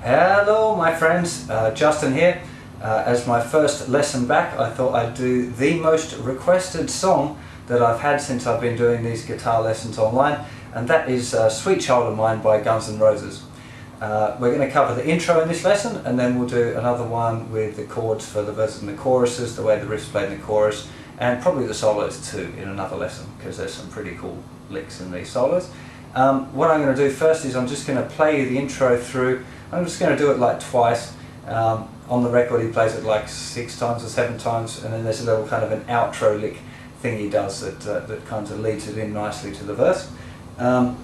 Hello my friends, Justin here. As my first lesson back, I thought I'd do the most requested song that I've had since I've been doing these guitar lessons online, and that is Sweet Child of Mine by Guns N' Roses. We're going to cover the intro in this lesson, and then we'll do another one with the chords for the verses and the choruses, the way the riff's played in the chorus, and probably the solos too in another lesson, because there's some pretty cool licks in these solos. What I'm going to do first is I'm just going to play the intro through. I'm just going to do it like twice. On the record he plays it like 6 times or 7 times, and then there's a little kind of an outro lick thing he does that kind of leads it in nicely to the verse. Oh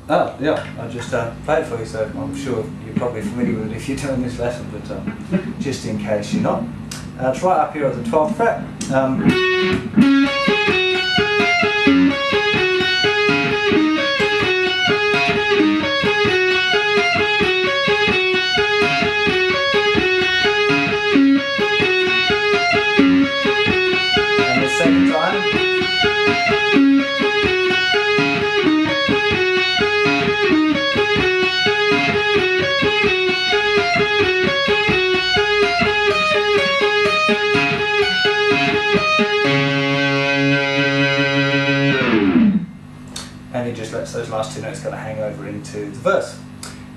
yeah, I just played it for you, so I'm sure you're probably familiar with it if you're doing this lesson, but just in case you're not. It's right up here at the 12th fret. Second time. And he just lets those last 2 notes kind of hang over into the verse.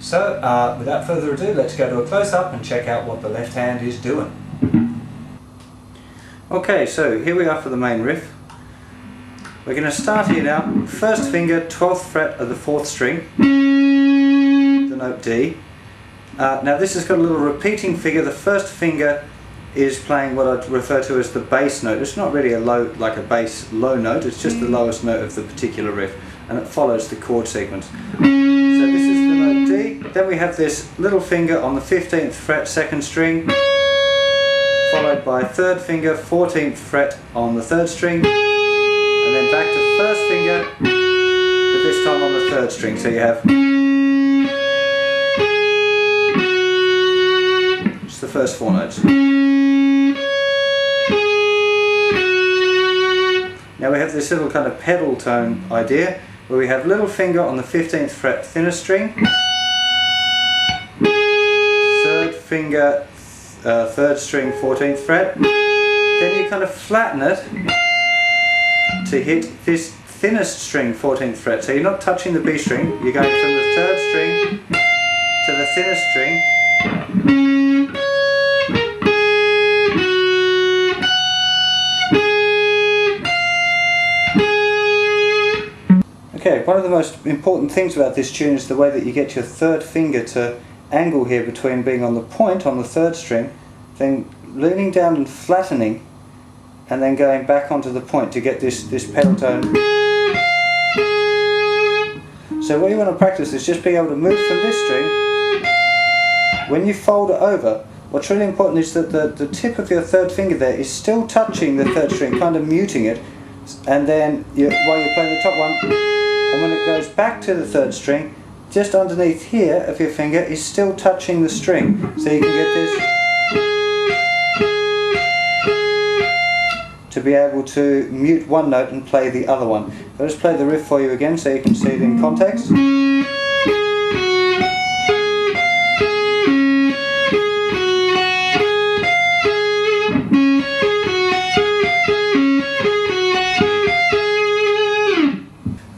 So without further ado, let's go to a close-up and check out what the left hand is doing. Okay, so here we are for the main riff. We're going to start here now. First finger, 12th fret of the 4th string, the note D. Now this has got a little repeating figure. The first finger is playing what I'd refer to as the bass note. It's not really a low, like a bass low note, it's just the lowest note of the particular riff, and it follows the chord sequence. So this is the note D. Then we have this little finger on the 15th fret, 2nd string, followed by 3rd finger, 14th fret on the 3rd string, and then back to 1st finger, but this time on the 3rd string. So you have just the first 4 notes. Now we have this little kind of pedal tone idea, where we have little finger on the 15th fret, thinner string, 3rd finger, 3rd string, 14th fret, then you kind of flatten it to hit this thinnest string, 14th fret. So you're not touching the B string, you're going from the 3rd string to the thinnest string. Okay, one of the most important things about this tune is the way that you get your 3rd finger to angle here between being on the point on the 3rd string, then leaning down and flattening, and then going back onto the point to get this pedal tone. So what you want to practice is just being able to move from this string. When you fold it over, what's really important is that the tip of your 3rd finger there is still touching the 3rd string, kind of muting it, and then while you're playing the top one, and when it goes back to the 3rd string, just underneath here of your finger is still touching the string, so you can get this to be able to mute one note and play the other one. I'll just play the riff for you again so you can see it in context.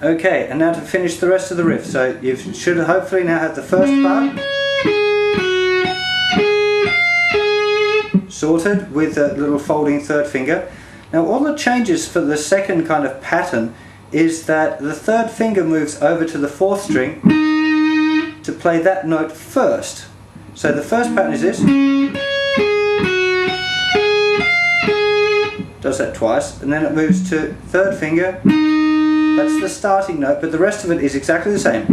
Okay, and now to finish the rest of the riff. So you should hopefully now have the first part sorted with a little folding 3rd finger. Now all that changes for the second kind of pattern is that the 3rd finger moves over to the 4th string to play that note first. So the first pattern is this. Does that twice, and then it moves to 3rd finger. That's the starting note, but the rest of it is exactly the same.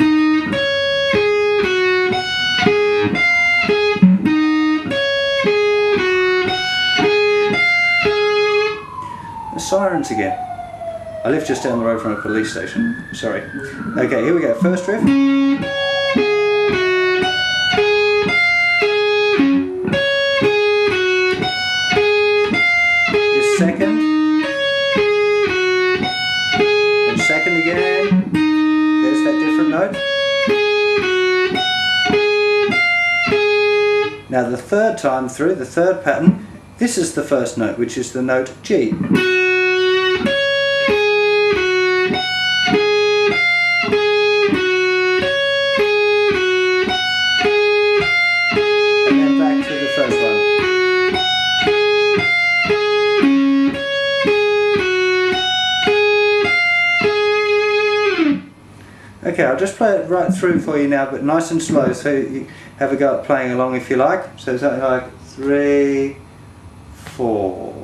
The sirens again. I live just down the road from a police station. Sorry. Okay, here we go. First riff. This second. And second again. There's that different note. Now the third time through, the third pattern, this is the first note, which is the note G. And then back to the first one. Okay, I'll just play it right through for you now, but nice and slow, so you have a go at playing along if you like. So something like 3, 4.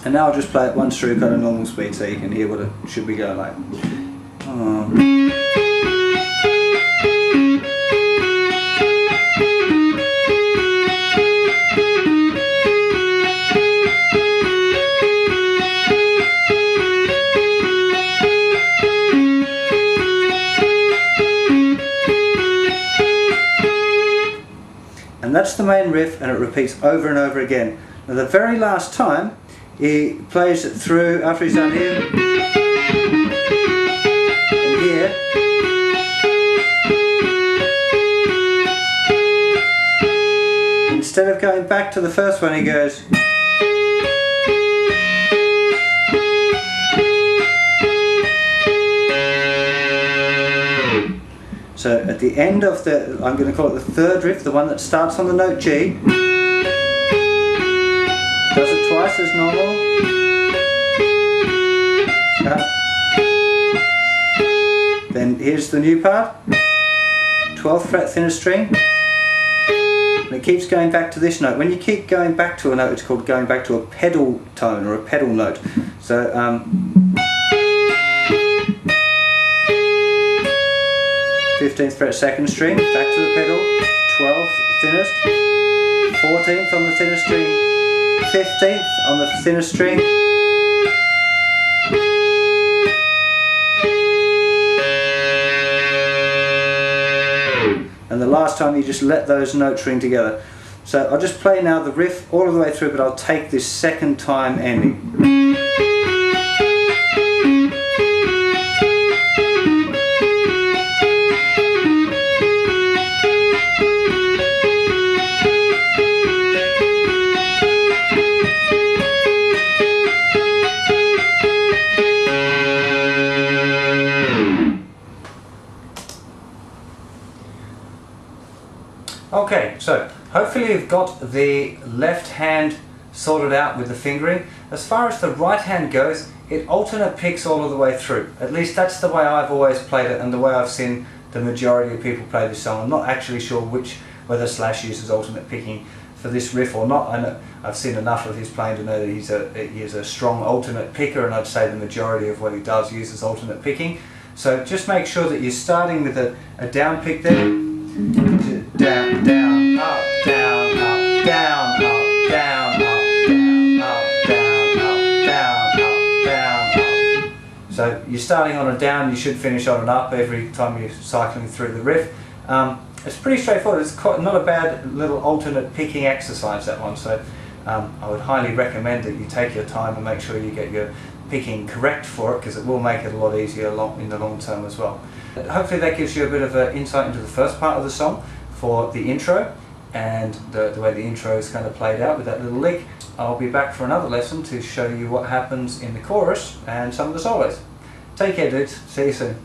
And now I'll just play it once through kind of normal speed so you can hear what it should be going like. And that's the main riff, and it repeats over and over again. Now the very last time he plays it through, after he's done here and here, instead of going back to the first one, he goes. So at the end of the, I'm going to call it the third riff, the one that starts on the note G, does it twice as normal. Then here's the new part, 12th fret thinner string, and it keeps going back to this note. When you keep going back to a note, it's called going back to a pedal tone or a pedal note. So 15th fret second string, back to the pedal, 12th thinnest, 14th on the thinner string, 15th on the thinner string, and the last time you just let those notes ring together. So I'll just play now the riff all of the way through, but I'll take this second time ending. Okay, so hopefully you've got the left hand sorted out with the fingering. As far as the right hand goes, it alternate picks all of the way through. At least that's the way I've always played it and the way I've seen the majority of people play this song. I'm not actually sure whether Slash uses alternate picking for this riff or not. I know I've seen enough of his playing to know that he is a strong alternate picker, and I'd say the majority of what he does uses alternate picking. So just make sure that you're starting with a down pick there. Down, down, up, down, up, down, up, down, up, down, up, down, up, down, up, down, up. So you're starting on a down, you should finish on an up every time you're cycling through the riff. It's pretty straightforward. It's not a bad little alternate picking exercise, that one. So I would highly recommend that you take your time and make sure you get your picking correct for it, because it will make it a lot easier in the long term as well. Hopefully that gives you a bit of an insight into the first part of the song for the intro and the way the intro is kind of played out with that little lick. I'll be back for another lesson to show you what happens in the chorus and some of the solos. Take care, dudes. See you soon.